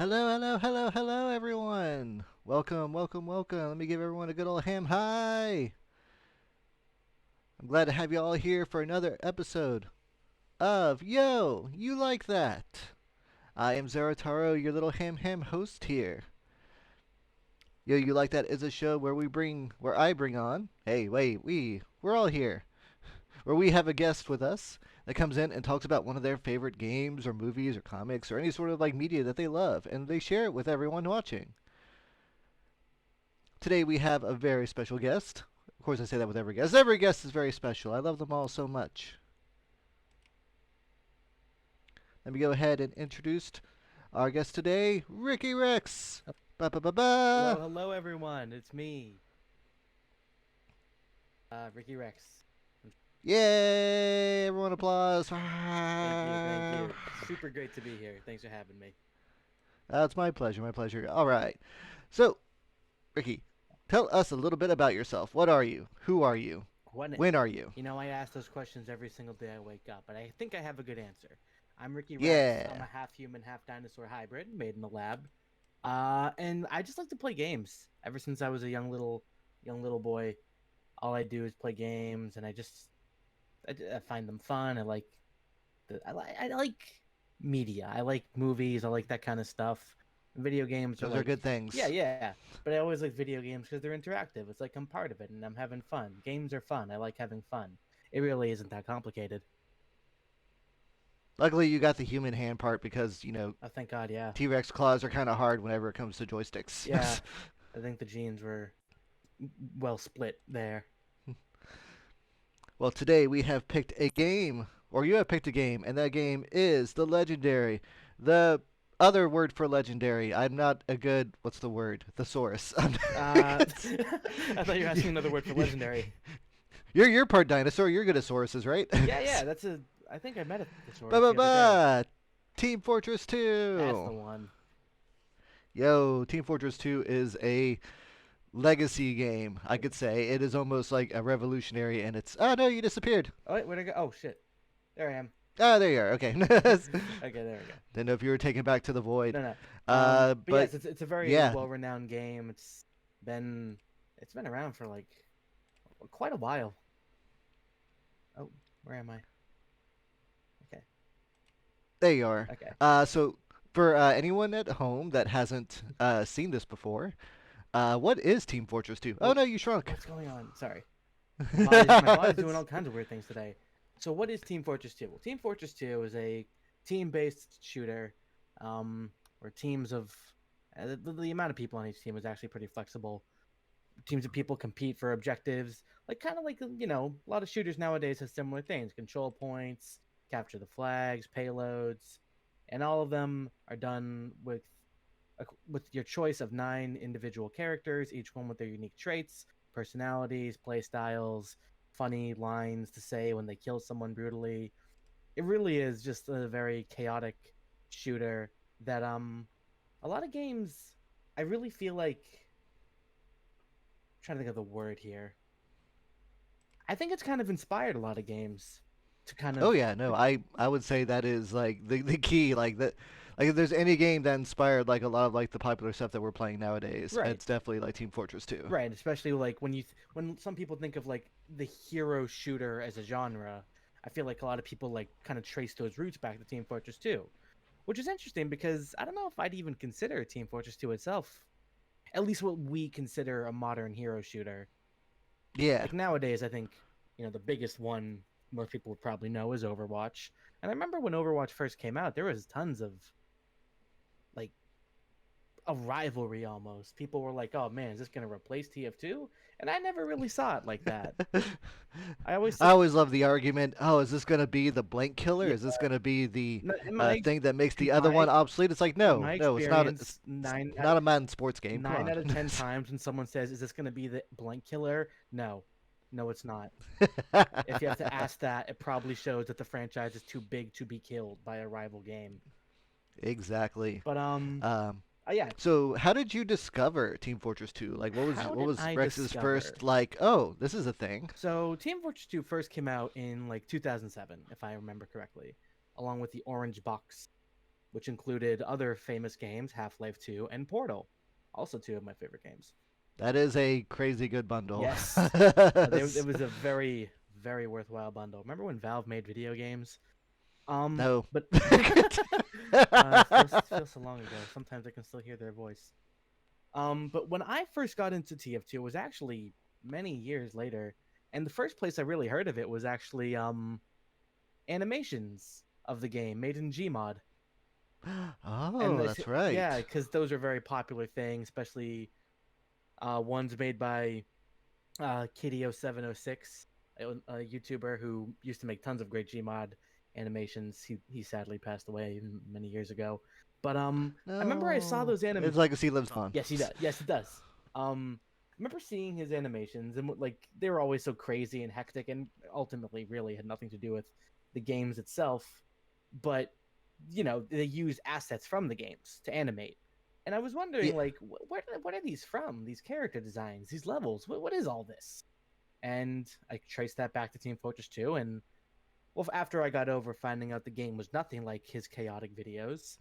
Hello, hello, hello, hello, everyone. Welcome, welcome, welcome. Let me give everyone a good old ham hi. I'm glad to have you all here for another episode of Yo, You Like That. I am Zarataro, your little ham host here. Yo, You Like That is a show where I bring on, hey, wait, we're all here, where we have a guest with us that comes in and talks about one of their favorite games or movies or comics or any sort of like media that they love, and they share it with everyone watching. Today we have a very special guest. Of course, I say that with every guest. Every guest is very special. I love them all so much. Let me go ahead and introduce our guest today, RickyRexx. Ba ba ba Hello, ba. hello, everyone. It's me, RickyRexx. Yay! Everyone applause. Thank you, thank you. Super great to be here. Thanks for having me. That's my pleasure, my pleasure. All right. So, Ricky, tell us a little bit about yourself. What are you? Who are you? What? When are you? I ask those questions every single day I wake up, but I think I have a good answer. I'm RickyRexx. I'm Yeah. a half human, half dinosaur hybrid made in the lab. And I just like to play games. Ever since I was a young little boy, all I do is play games, and I find them fun. I like media. I like movies. I like that kind of stuff. Video games are Those are like, good yeah, things. yeah. But I always like video games because they're interactive. It's like I'm part of it and I'm having fun. Games are fun. I like having fun. It really isn't that complicated. Luckily, you got the human hand part because, Oh, thank God, yeah. T Rex claws are kind of hard whenever it comes to joysticks. Yeah, I think the genes were well split there. Well, today we have picked a game, or you have picked a game, and that game is the legendary. The other word for legendary. I'm not a good. What's the word? Thesaurus. Uh, I thought you were asking another word for legendary. You're part dinosaur. You're good at sauruses, right? Yeah, yeah, that's a. I think I met a Ba thesaurus ba the other day. ba. Team Fortress That's the 2. one. Yo, Team Fortress 2 is a legacy game. I could say it is almost like a revolutionary, and it's. Oh no, you disappeared. Oh wait, where'd I go? Oh shit, there I am. Ah, there you are. Okay. Okay, there we go. Didn't know if you were taken back to the void. No, no. But But yes, it's a very yeah, well-renowned game. Been it's been around for like quite a while. Oh, where am I? Okay, there you are. okay. So for anyone at home that hasn't seen this before, what is Team Fortress 2? Oh Well, no, you shrunk. what's going on? Sorry, my body's doing It's- all kinds of weird things today. So, what is Team Fortress 2? Well, Team Fortress 2 is a team-based shooter, where teams of the amount of people on each team is actually pretty flexible. Teams of people compete for objectives, like kind of like a lot of shooters nowadays have similar things: control points, capture the flags, payloads, and all of them are done with your choice of 9 individual characters, each one with their unique traits, personalities, play styles, funny lines to say when they kill someone brutally. It really is just a very chaotic shooter that a lot of games I really feel like trying to think of the word here. I think it's kind of inspired a lot of games to kind oh of yeah, no, I would say that is like the key. Like that, like if there's any game that inspired like a lot of like the popular stuff that we're playing nowadays, right, it's definitely like Team Fortress 2. right, especially like when some people think of like the hero shooter as a genre, I feel like a lot of people like kind of trace those roots back to Team Fortress 2, which is interesting because I don't know if I'd even consider Team Fortress 2 itself, at least what we consider a modern hero shooter. Yeah. Like nowadays, I think the biggest one most people would probably know is Overwatch. And I remember when Overwatch first came out, there was tons of like a rivalry almost. People were like, "Oh man, is this going to replace TF2?" And I never really saw it like that. I always I said, always love the argument. Oh, is this gonna be the blank killer? yeah, Is this gonna be the in my thing that makes in the other my one obsolete? It's like in no, my no, it's not. It's, experience, it's not a Madden sports game. Come nine on. out of 10 times when someone says, "Is this going to be the blank killer?" No, no, it's not. If you have to ask that, it probably shows that the franchise is too big to be killed by a rival game. Exactly. But Um, yeah. so how did you discover Team Fortress 2? Like, How what did was I Rex's discover? first like? Oh, this is a thing. So Team Fortress 2 first came out in like 2007, if I remember correctly, along with the Orange Box which included other famous games, Half-Life 2 and Portal, also two of my favorite games. That is a crazy good bundle. Yes, it was a very, very worthwhile bundle. Remember when Valve made video games? No. But it feels so long ago. Sometimes I can still hear their voice. But when I first got into TF2, it was actually many years later, and the first place I really heard of it was actually animations of the game made in Gmod. And Oh, this, that's right. yeah, because those are very popular things, especially ones made by Kitty0706, a YouTuber who used to make tons of great Gmod animations. He sadly passed away many years ago. But I remember I saw No. those His animations. legacy lives on. Yes, he does. Yes, it does. I remember seeing his animations, and like they were always so crazy and hectic, and ultimately really had nothing to do with the games itself. But they use assets from the games to animate. And I was Yeah. wondering, like, what are these from? These character designs, these levels. What is all this? And I traced that back to Team Fortress 2, and well, after I got over finding out the game was nothing like his chaotic videos,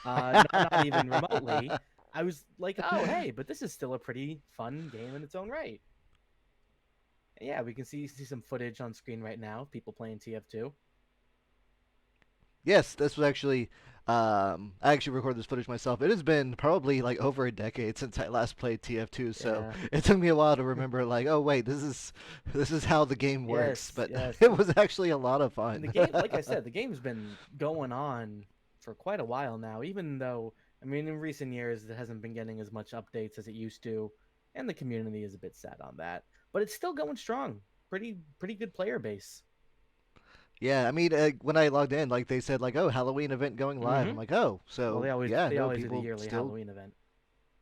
not even remotely, I was like, oh, hey, but this is still a pretty fun game in its own right. And yeah, we can see some footage on screen right now of people playing TF2. Yes, this was actually. I actually recorded this footage myself. It has been probably like over a decade since I last played TF2, so Yeah. it took me a while to remember. Like, oh wait, this is how the game works. Yes, But yes. it was actually a lot of And the fun. game, like I said, the game's been going on for quite a while now, even though, I mean, in recent years, it hasn't been getting as much updates as it used to, and the community is a bit sad on that. But it's still going strong. Pretty good player base. Yeah, I mean, when I logged in, like they said, like, oh, Halloween event going live. Mm-hmm. I'm like, oh, Well, so they always yeah, they no, always do the people yearly still, Halloween event.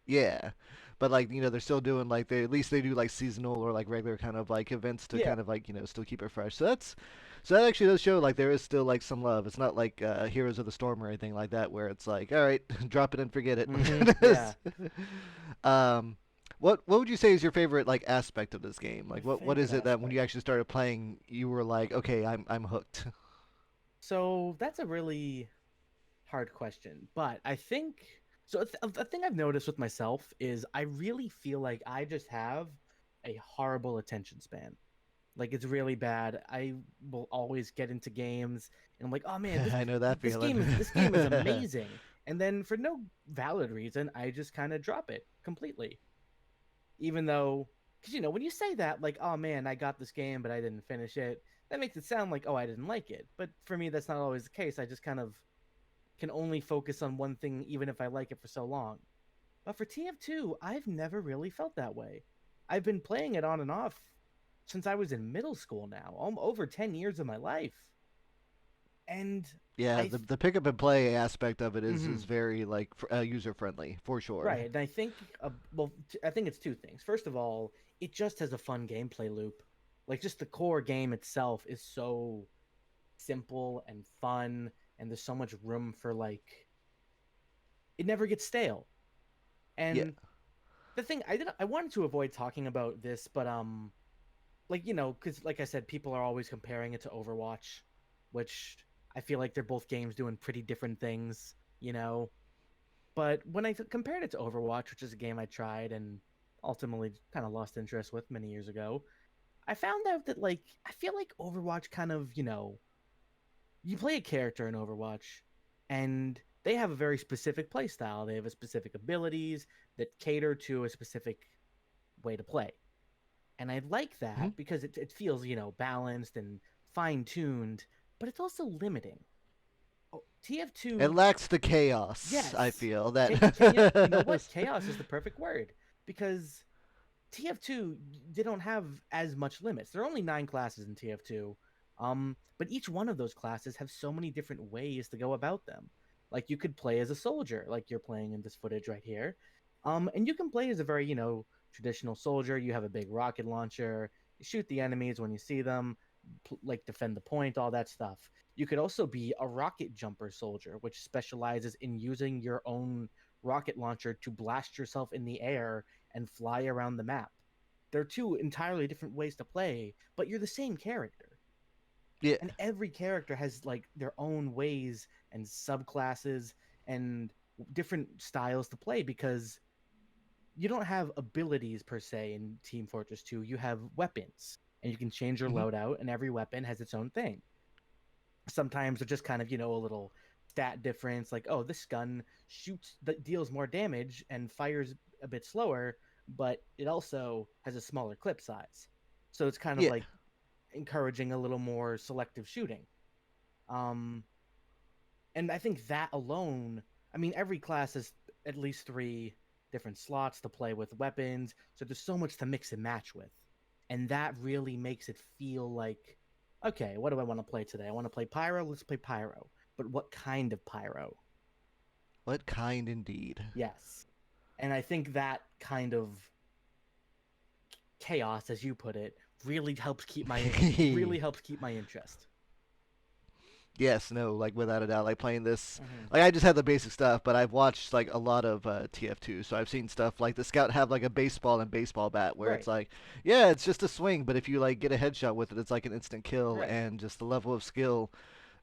yeah, but like they're still doing like they at least they do like seasonal or like regular kind of like events to Yeah. kind of like still keep it fresh. So that actually does show like there is still like some love. It's not like Heroes of the Storm or anything like that where it's like, all right, drop it and forget it. Mm-hmm. Yeah. um, what would you say is your favorite like aspect of this game? My Like what favorite is it that when aspect. you actually started playing, you were like, okay, I'm hooked. So that's a really hard question, but I think so. A thing I've noticed with myself is I really feel like I just have a horrible attention span. Like it's really bad. I will always get into games and I'm like, oh man, I know that this feeling. game is amazing. And then for no valid reason, I just kind of drop it completely. Even though, because when you say that, like, oh man, I got this game but I didn't finish it, that makes it sound like, oh, I didn't like it. But for me, that's not always the case. I just kind of can only focus on one thing even if I like it for so long. But for TF2, I've never really felt that way. I've been playing it on and off since I was in middle school now, over 10 years of my life. And Yeah, I the pick up and play aspect of it is mhm, very like user friendly for sure. right, and I think well I think it's two things. First of all, it just has a fun gameplay loop. Like just the core game itself is so simple and fun and there's so much room for like it never gets stale. Yeah. And the thing I wanted to avoid talking about this, but like because like I said, people are always comparing it to Overwatch, which I feel like they're both games doing pretty different things, But when I compared it to Overwatch, which is a game I tried and ultimately kind of lost interest with many years ago, I found out that like I feel like Overwatch kind of you play a character in Overwatch, and they have a very specific play style. They have a specific abilities that cater to a specific way to play. And I like Mhm. that because it feels balanced and fine tuned, but it's also limiting. Oh, It TF2, lacks the chaos. I yes. feel You know what? that. Chaos is the perfect word because TF2 they don't have as much limits. There are only 9 classes in TF2, but each one of those classes have so many different ways to go about them. Like you could play as a soldier, like you're playing in this footage right here, and you can play as a very traditional soldier. You have a big rocket launcher. You shoot the enemies when you see them, like defend the point, all that stuff. You could also be a rocket jumper soldier, which specializes in using your own rocket launcher to blast yourself in the air and fly around the map. They're two entirely different ways to play, but you're the same character. Yeah. And every character has like their own ways and subclasses. and different styles to play, because you don't have abilities per se in Team Fortress 2. You have weapons, and you can change your Hmm. loadout, and every weapon has its own thing. Sometimes they're just kind of, a little stat difference, like, oh, this gun shoots that deals more damage and fires a bit slower, but it also has a smaller clip size. So it's kind of Yeah. like encouraging a little more selective shooting. Um, and I think that alone, I mean, every class has at least three different slots to play with weapons, so there's so much to mix and match with. And that really makes it feel like, okay, what do I want to play today? I want to play Pyro, let's play Pyro. But what kind of Pyro? What kind indeed? Yes. And I think that kind of chaos, as you put it, really helps keep my interest. Yes, no, like without a doubt, like playing this, Mm-hmm. like I just had the basic stuff, but I've watched like a lot of TF2, so I've seen stuff like the Scout have like a baseball and baseball bat, where it's Right. like, yeah, it's just a swing, but if you like get a headshot with it, it's like an instant kill, Right. and just the level of skill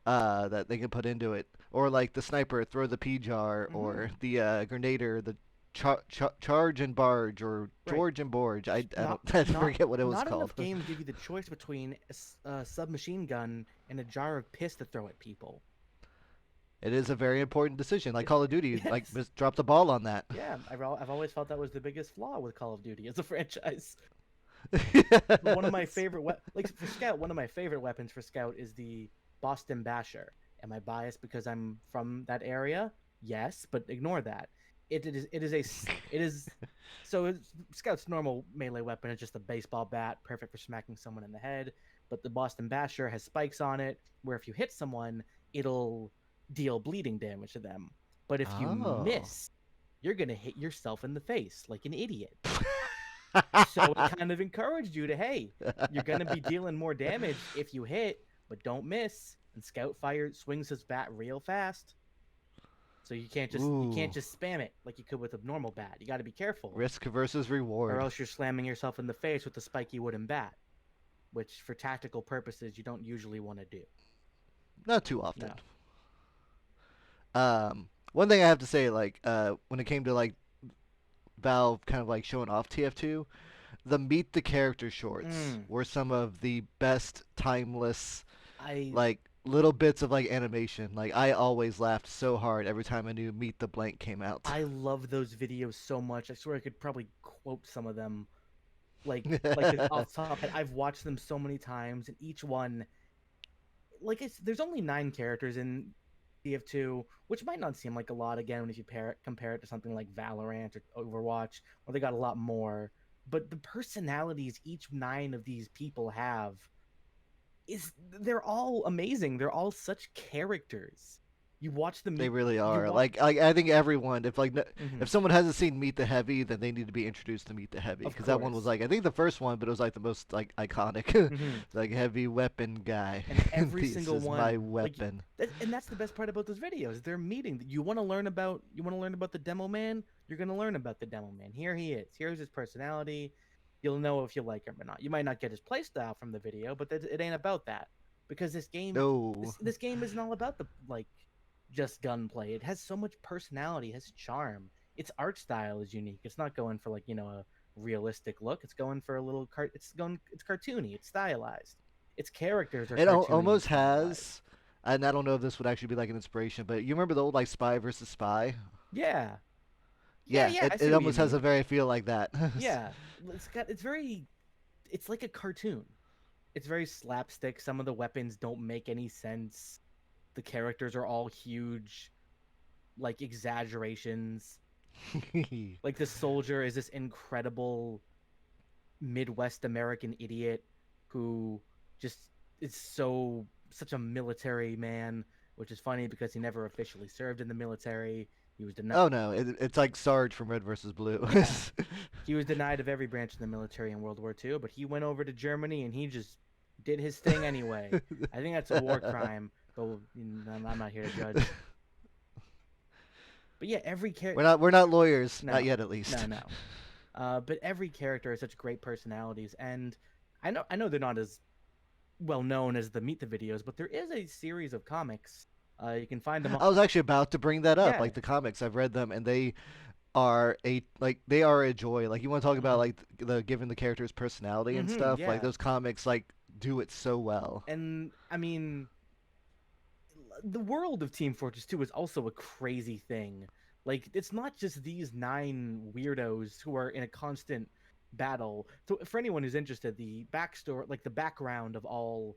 that they can put into it, or like the sniper throw the P jar, Mm-hmm. or the grenader, the charge and barge, or Right. George and Borge. I not don't I not forget what it was not called. enough games give you the choice between a submachine gun and a jar of piss to throw at people. It is a very important decision. Like Call of Duty, like Yes. drop the ball on that. Yeah, I've always felt that was the biggest flaw with Call of Duty as a franchise. But one of my Yes. favorite like for Scout, one of my favorite weapons for Scout is the Boston Basher. Am I biased because I'm from that area? Yes, but ignore that. It is so Scout's normal melee weapon is just a baseball bat, perfect for smacking someone in the head. But the Boston Basher has spikes on it, where if you hit someone, it'll deal bleeding damage to them. But if you Oh. miss, you're gonna hit yourself in the face like an idiot. So it kind of encouraged you to, hey, you're gonna be dealing more damage if you hit, but don't miss. And Scout fire swings his bat real fast, so you can't Ooh. just spam it like you could with a normal bat. You got to be careful, Risk versus or reward. else you're slamming yourself in the face with the spiky wooden bat, which for tactical purposes you don't usually want to do. Not too often. No. One thing I have to say, like, when it came to like Valve kind of like showing off TF2, the Meet the Character shorts Mm, were some of the best timeless, I like, little bits of like animation. Like, I always laughed so hard every time a new Meet the Blank came out. I love those videos so much. I swear I could probably quote some of them like off the top. I've watched them so many times, and each one, like, there's only 9 characters in TF2, which might not seem like a lot again if you compare it to something like Valorant or Overwatch, where they got a lot more. But the personalities each 9 of these people have is they're all amazing. They're all such characters. You watch them They meet. really You are. watch. Like I think everyone, if like Mhm. if someone hasn't seen Meet the Heavy, then they need to be introduced to Meet the Heavy Of because that one was course. like I think the first one, but it was like the most like iconic, Hmm. like heavy weapon guy. And every This single is my one, like, weapon. and that's the best part about those videos. They're meeting. You want to learn about the demo man. You're gonna learn about the demo man. Here he is. Here's his personality. You'll know if you like him or not. You might not get his playstyle from the video, but it ain't about that, because No, this game isn't all about the, like, just gunplay. It has so much personality. It has charm. Its art style is unique. It's not going for, like, a realistic look. It's going for a little it's cartoony. It's stylized. Its characters are it cartoony and almost stylized. has. And I don't know if this would actually be like an inspiration, but you remember the old like Spy versus Spy? Yeah. Yeah, Yeah, yeah, it, I see it what you almost has a mean. very feel like that. Yeah. It's like a cartoon. It's very slapstick. Some of the weapons don't make any sense. The characters are all huge, like, exaggerations. Like, the soldier is this incredible Midwest American idiot who just is such a military man, which is funny because he never officially served in the military. He was denied. Oh no, it's like Sarge from Red versus Blue. Yeah, he was denied of every branch of the military in World War II, but he went over to Germany and he just did his thing anyway. I think that's a war crime, but I'm not here to judge. But yeah, every character. we're not lawyers, not No, yet at least. no. But every character has such great personalities, and I know they're not as well known as the Meet the videos, but there is a series of comics You can find them all. I was actually about to bring that up. Yeah. Like the comics, I've read them, and they are a joy. Like you want to talk about Hmm. like the giving the characters personality and Hmm. stuff. Like Yeah. those comics like do it so well. And I mean, the world of Team Fortress 2 is also a crazy thing. Like, it's not just these nine weirdos who are in a constant battle. So, for anyone who's interested, the backstory, like the background of all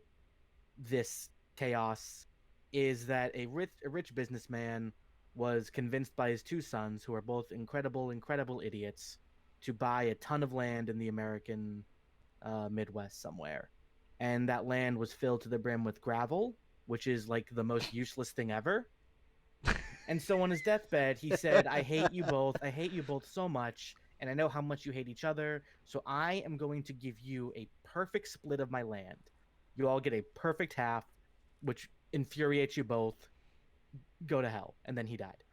this chaos, is that a rich businessman was convinced by his two sons, who are both incredible idiots, to buy a ton of land in the American Midwest somewhere. And that land was filled to the brim with gravel, which is like the most useless thing ever. And so on his deathbed, he said, I hate you both. I hate you both so much. And I know how much you hate each other. So I am going to give you a perfect split of my land. You all get a perfect half, which infuriates you both. Go to hell. And then he died.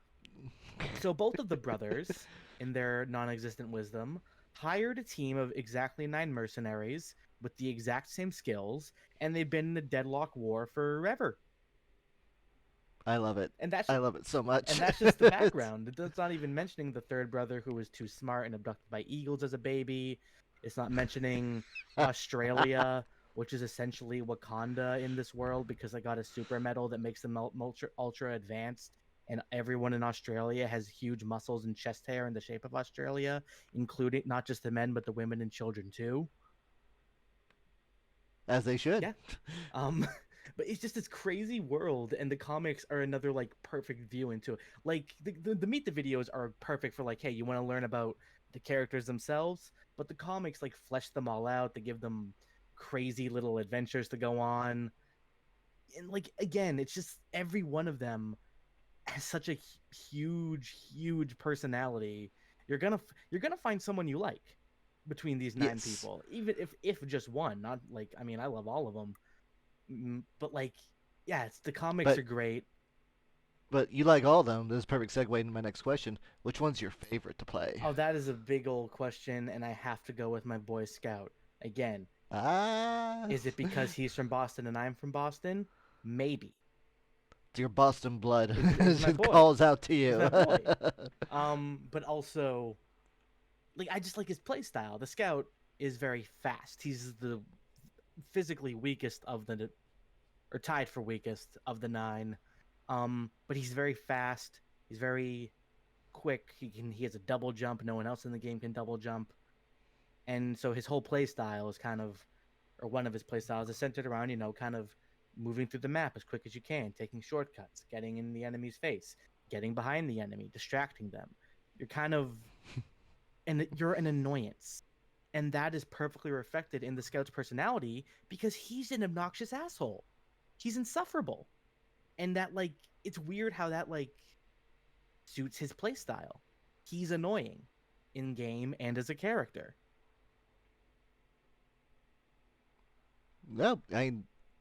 So both of the brothers, in their non existent wisdom, hired a team of exactly nine mercenaries with the exact same skills, and they've been in a deadlock war forever. I love it. And that's I love it so much. and that's just the background. It's not even mentioning the third brother who was too smart and abducted by eagles as a baby. It's not mentioning Australia, which is essentially Wakanda in this world because they got a super medal that makes them ultra advanced. And everyone in Australia has huge muscles and chest hair in the shape of Australia, including not just the men, but the women and children too. As they should. Yeah. Um, but it's just this crazy world, and the comics are another like perfect view into it. Like the meet the videos are perfect for like, hey, you want to learn about the characters themselves, but the comics like flesh them all out. They give them crazy little adventures to go on, and like again, it's just every one of them has such a huge personality. You're gonna find someone you like between these nine Yes. people, even if just one. Not like I mean, I love all of them. But like, yeah, the comics But are great. you like all of them. This is a perfect segue into my next question. Which one's your favorite to play? Oh, that is a big old question, and I have to go with my Boy Scout again. Ah, Is it because he's from Boston and I'm from Boston? Maybe. your Boston blood Is my just boy. calls out to He's you. my boy. But also, like, I just like his play style. The Scout is very fast. He's the physically weakest of the, or tied for weakest of the nine. But he's very fast. He's very quick. He has a double jump. No one else in the game can double jump. And so his whole play style is kind of, or one of his play styles is centered around, kind of moving through the map as quick as you can, taking shortcuts, getting in the enemy's face, getting behind the enemy, distracting them. You're kind of, and you're an annoyance. And that is perfectly reflected in the scout's personality because he's an obnoxious asshole. He's insufferable. And that, like, it's weird how that, like, suits his play style. He's annoying in game and as a character. No,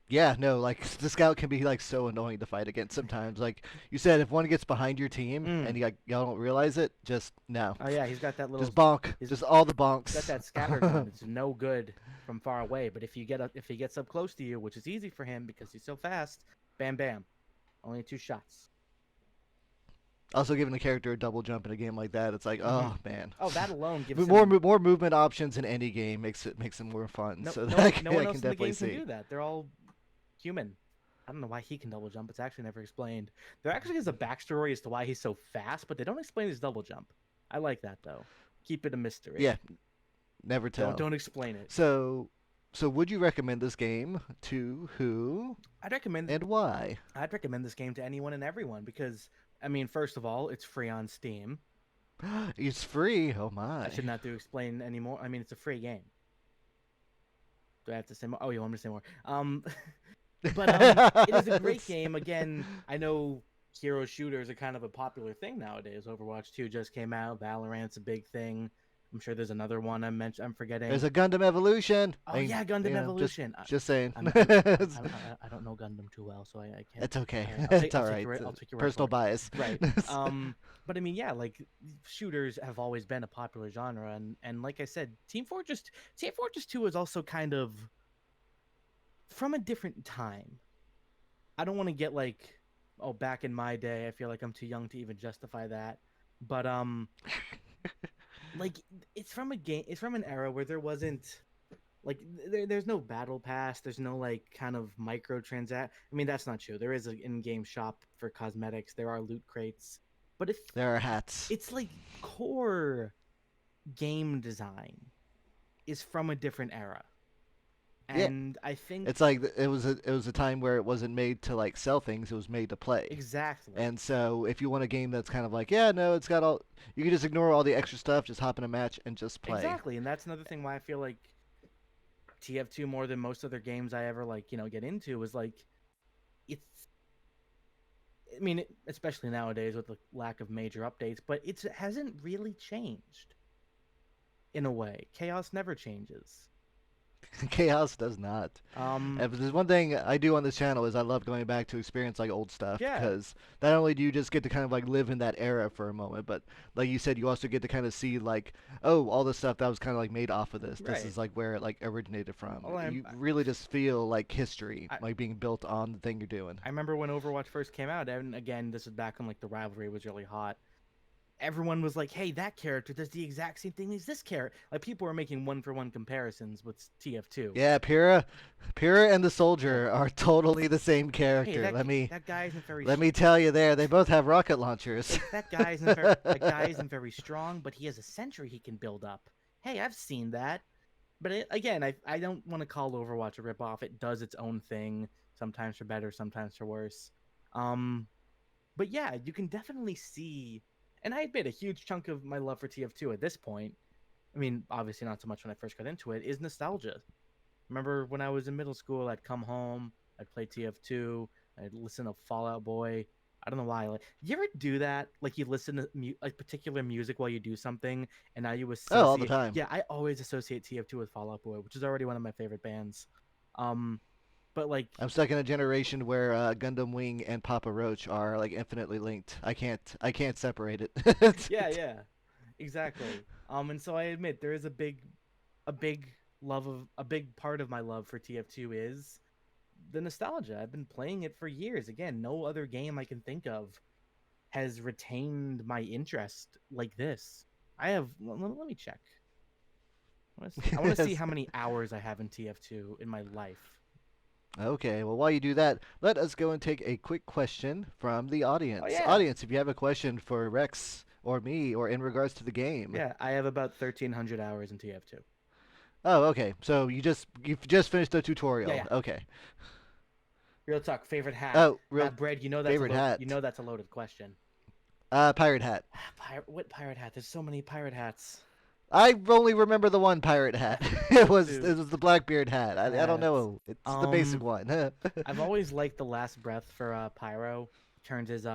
yeah, no, like the scout can be like so annoying to fight against sometimes. Like you said, if one gets behind your team and Mm. y'all don't realize it, just no, Oh yeah, he's got that little just bonk, he's just all the got bonks. that scatter gun. It's no good from far away, but if he gets up close to you, which is easy for him because he's so fast, bam bam. Only two shots. Also, giving the character a double jump in a game like that, it's like, Hmm. oh man, Oh, that alone gives but more him more movement options in any game makes it more fun. So that no I one can else in the definitely game can see. do that. They're all human. I don't know why he can double jump. It's actually never explained. There actually is a backstory as to why he's so fast, but they don't explain his double jump. I like that though. Keep it a mystery. Yeah, never tell. Don't explain it. So, would you recommend this game to who I'd recommend and why? I'd recommend this game to anyone and everyone because I mean, first of all, it's free on Steam. It's free. Oh I my. shouldn't have to explain anymore. I mean, it's a free game. Do I have to say more? Oh, you want me to say more? It is a great game. Again, I know hero shooters are kind of a popular thing nowadays. Overwatch 2 just came out. Valorant's a big thing. I'm sure there's another one I'm There's forgetting. a Gundam Evolution. Oh yeah, Gundam Just Evolution. saying. I don't know Gundam too well, so I can't. It's okay. All right, It's all right. I'll take your word Personal for it. bias. Right. But I mean, yeah, like shooters have always been a popular genre, and like I said, Team Fortress 2 is also kind of from a different time. I don't want to get like oh, back in my day, I feel like I'm too young to even justify that. But like it's from a game, it's from an era where there wasn't like there's no battle pass, there's no like kind of microtransact. I mean, that's not true. There is an in-game shop for cosmetics. There are loot crates, but if There are hats. it's like core game design is from a different era. Yeah, And I think it's like it was a time where it wasn't made to like sell things; it was made to play. exactly. And so if you want a game that's kind of like, yeah, no, it's got all, you can just ignore all the extra stuff, just hop in a match and just play. Exactly. And that's another thing why I feel like TF2 more than most other games I ever like, get into is like it's I mean, especially nowadays with the lack of major updates, but it hasn't really changed in a way. Chaos never changes. Chaos does not. Um, And if there's one thing I do on this channel is I love going back to experience like old stuff yeah, because not only do you just get to kind of like live in that era for a moment, but like you said, you also get to kind of see like, oh, all the stuff that was kind of like made off of this. This right. is like where it like originated from. Well, You really just feel like history, I, like being built on the thing you're doing. I remember when Overwatch first came out, and again, this is back when like the rivalry was really hot. Everyone was like, "Hey, that character does the exact same thing as this character." Like people were making one for one comparisons with TF2. Yeah, Pyrrha and the Yeah. soldier are totally the same Hey, character. that Let me that guy isn't very let me tell you, there they both have rocket launchers. that guy isn't very that guy isn't very strong, but he has a sentry he can build up. Hey, I've seen that. But again, I don't want to call Overwatch a ripoff. It does its own thing, sometimes for better, sometimes for worse. Um, but yeah, you can definitely see, and I admit a huge chunk of my love for TF2 at this point. I mean, obviously not so much when I first got into it, is nostalgia. Remember when I was in middle school, I'd come home, I'd play TF2, I'd listen to Fallout Boy. I don't know why. Like, you ever do that? Like, you listen to like particular music while you do something, and now you Oh, all the associate. time. Yeah, I always associate TF2 with Fallout Boy, which is already one of my favorite bands. Um, but like, I'm stuck in a generation where Gundam Wing and Papa Roach are like infinitely linked. I can't separate it. yeah, yeah, exactly. And so I admit there is a big love of a big part of my love for TF2 is the nostalgia. I've been playing it for years. Again, no other game I can think of has retained my interest like this. I have. Let me check. I want to see how many hours I have in TF2 in my life. Okay, well, while you do that, let us go and take a quick question from the Oh audience. yeah, Audience, if you have a question for Rex or me or in regards to the game. yeah. I have about 1,300 hours in TF2. Oh, okay. So you've just finished the Yeah, tutorial. yeah. Okay. Real talk. Favorite hat. Oh, real Matt Bread. favorite hat. You know that's a loaded question. Pirate hat. What pirate hat? There's so many pirate hats. I only remember the one pirate hat. it was Dude, it was the Blackbeard hat. I don't hats. know. It's the basic one. I've always liked the last breath for Pyro. He turns his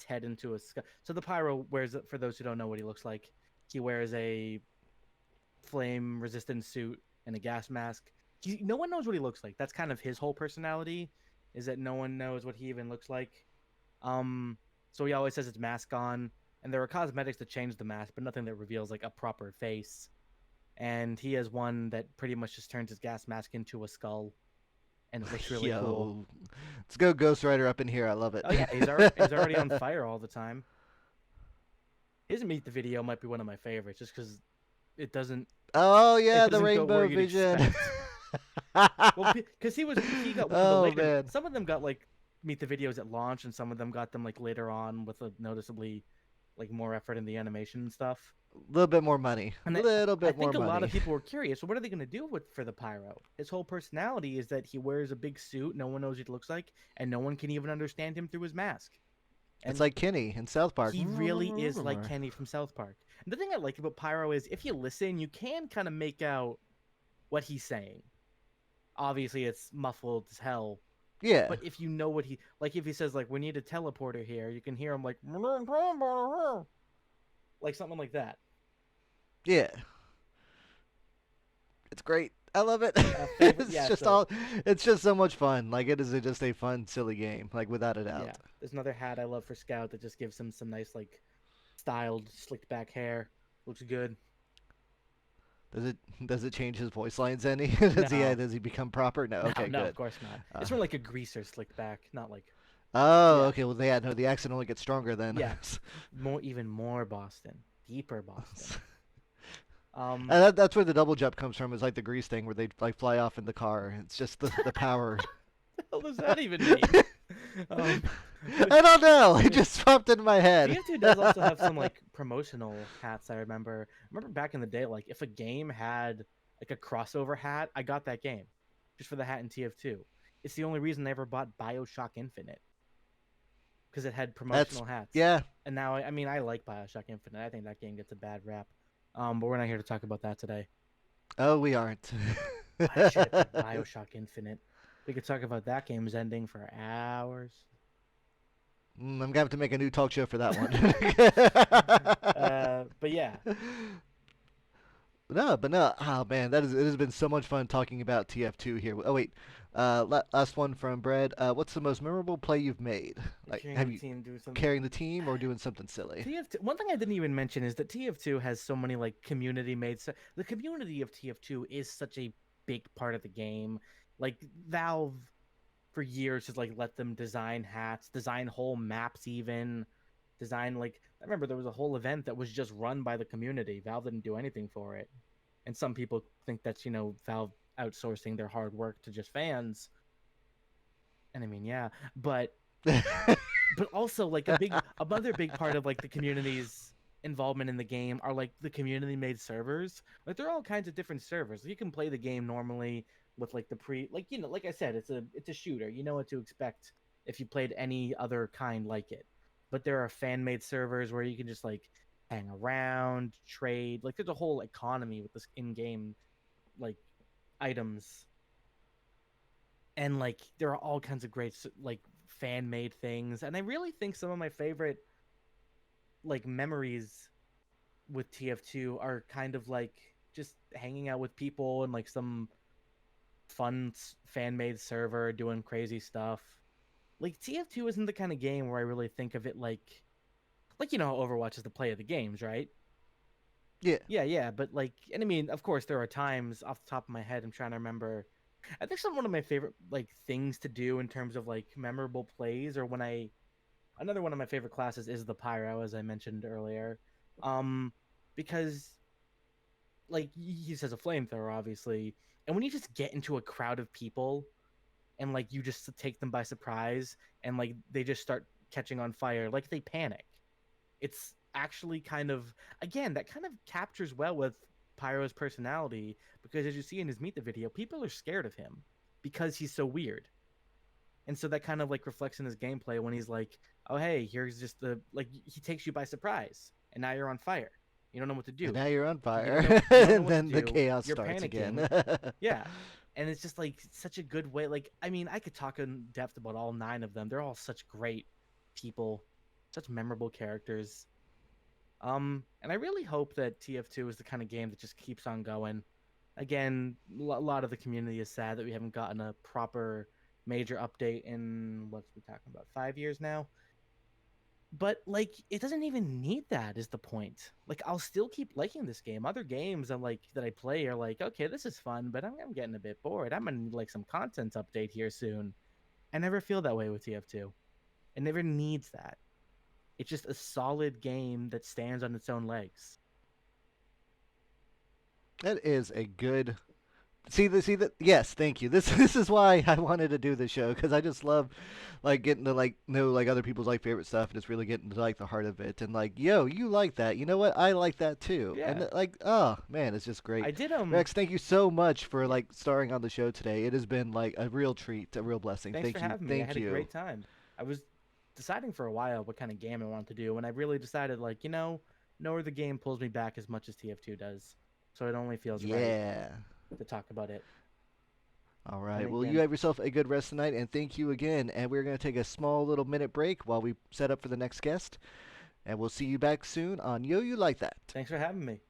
head into a skull. So the Pyro wears, for those who don't know what he looks like, he wears a flame resistant suit and a gas mask. No one knows what he looks like. That's kind of his whole personality, is that no one knows what he even looks like. Um, so he always has his mask on, and there are cosmetics that change the mask, but nothing that reveals like a proper face. And he has one that pretty much just turns his gas mask into a skull, and it looks really cool. Yo, let's go Ghost Rider up in here. I love it. Oh yeah, he's already on fire all the time. His meet the video might be one of my favorites, just because it doesn't Oh it yeah, the doesn't go where rainbow you'd vision. expect. Well, because he got one of the Oh later. man, Some of them got like meet the videos at launch, and some of them got them like later on with a noticeably like more effort in the animation and stuff. a little bit more money. A And little I bit more think a lot of money. people were curious. So what are they going to do with for the Pyro? His whole personality is that he wears a big suit. No one knows what he looks like, and no one can even understand him through his mask. It's And like Kenny in South Park. he really is like Kenny from South Park. And the thing I like about Pyro is if you listen, you can kind of make out what he's saying. Obviously, it's muffled as hell. Yeah, But if you know what if he says like we need a teleporter here, you can hear him like something like that. yeah. It's great. I love it. Favorite, it's yeah. just So all. It's just so much fun. Like it is just a fun, silly game. Like without a doubt. yeah, there's another hat I love for Scout that just gives him some nice like styled slicked back hair. Looks good. Does it change his voice lines any? No, Does he become proper? No. no, Okay, no, of good. course not. Uh, It's more like a greaser slicked back, not like Oh, Yeah, okay. Well, yeah, no, the accent only gets stronger then. yeah, even more Boston, deeper Boston. And Um, that's where the double jump comes from. Is like the grease thing where they like fly off in the car. It's just the power. the hell does that even mean? Um, but I don't know. It just popped into my head. TF2 does also have some like promotional hats. I remember. Back in the day, like if a game had like a crossover hat, I got that game just for the hat in TF2. It's the only reason I ever bought Bioshock Infinite because it had That's promotional hats. yeah. And now, I mean, I like Bioshock Infinite. I think that game gets a bad rap. But we're not here to talk about that today. Oh, we aren't. I should have played Bioshock Infinite. We could talk about that game's ending for hours. I'm gonna have to make a new talk show for that But yeah, one. No, but no. Oh man, it has been so much fun talking about TF2 here. Oh wait, last one from Brad. What's the most memorable play you've made? Like, carrying have the you team, doing something. carrying the team or doing something silly? TF2. One thing I didn't even mention is that TF2 has so many like community made. The community of TF2 is such a big part of the game. Like Valve for years has like let them design hats, design whole maps, even design like I remember there was a whole event that was just run by the community. Valve didn't do anything for it, and some people think that's Valve outsourcing their hard work to just fans. And I mean, yeah, but also like another big part of like the community's involvement in the game are like the community made servers. Like there are all kinds of different servers. You can play the game normally with like the like like I said, it's a shooter. You know what to expect if you played any other kind like it. But there are fan made servers where you can just like hang around, trade. Like there's a whole economy with this in game like items, and like there are all kinds of great like fan made things. And I really think some of my favorite like memories with TF2 are kind of like just hanging out with people and like some fun fan made server doing crazy stuff. Like TF2 isn't the kind of game where I really think of it like how Overwatch is the play of the games, right? Yeah. Yeah, but like, and I mean, of course, there are times off the top of my head I'm trying to remember. I think some one of my favorite like things to do in terms of like memorable plays, or when I another one of my favorite classes is the Pyro, as I mentioned earlier, um, because like he says a flamethrower, obviously, and when you just get into a crowd of people and like you just take them by surprise and like they just start catching on fire, like they panic. It's actually kind of again that kind of captures well with Pyro's personality, because as you see in his Meet the video, people are scared of him because he's so weird. And so that kind of like reflects in his gameplay when he's like, "Oh hey, here's just the like he takes you by surprise and now you're on fire. You don't know what to And do. now you're on You fire, don't know and what to then the do. chaos You're starts panicking." again. Yeah. And it's just like such a good way. Like, I mean, I could talk in depth about all 9 of them. They're all such great people, such memorable characters. And I really hope that TF2 is the kind of game that just keeps on going. Again, a lot of the community is sad that we haven't gotten a proper major update in what's we talking about 5 years now. But like, it doesn't even need that. Is the point? Like, I'll still keep liking this game. Other games I'm like that I play are like, okay, this is fun, but I'm getting a bit bored. I'm gonna need like some content update here soon. I never feel that way with TF2. It never needs that. It's just a solid game that stands on its own legs. That is a good. See that. Yes, thank you. This is why I wanted to do this show, because I just love like getting to like know like other people's like favorite stuff and just really getting to like the heart of it, and like, yo, you like that. You know what? I like that too. And Yeah, like, oh man, it's just great. I did. Rex, thank you so much for like starring on the show today. It has been like a real treat, a real blessing. Thanks for Thank you. having me. I Thank had a you. great time. I was deciding for a while what kind of game I wanted to do, and I really decided like no other game pulls me back as much as TF2 does. So it only feels right Yeah. to talk about it. All And right. Well, you again, have yourself a good rest tonight, and thank you again. And we're going to take a small little minute break while we set up for the next guest. And we'll see you back soon on Yo You Like That. thanks for having me.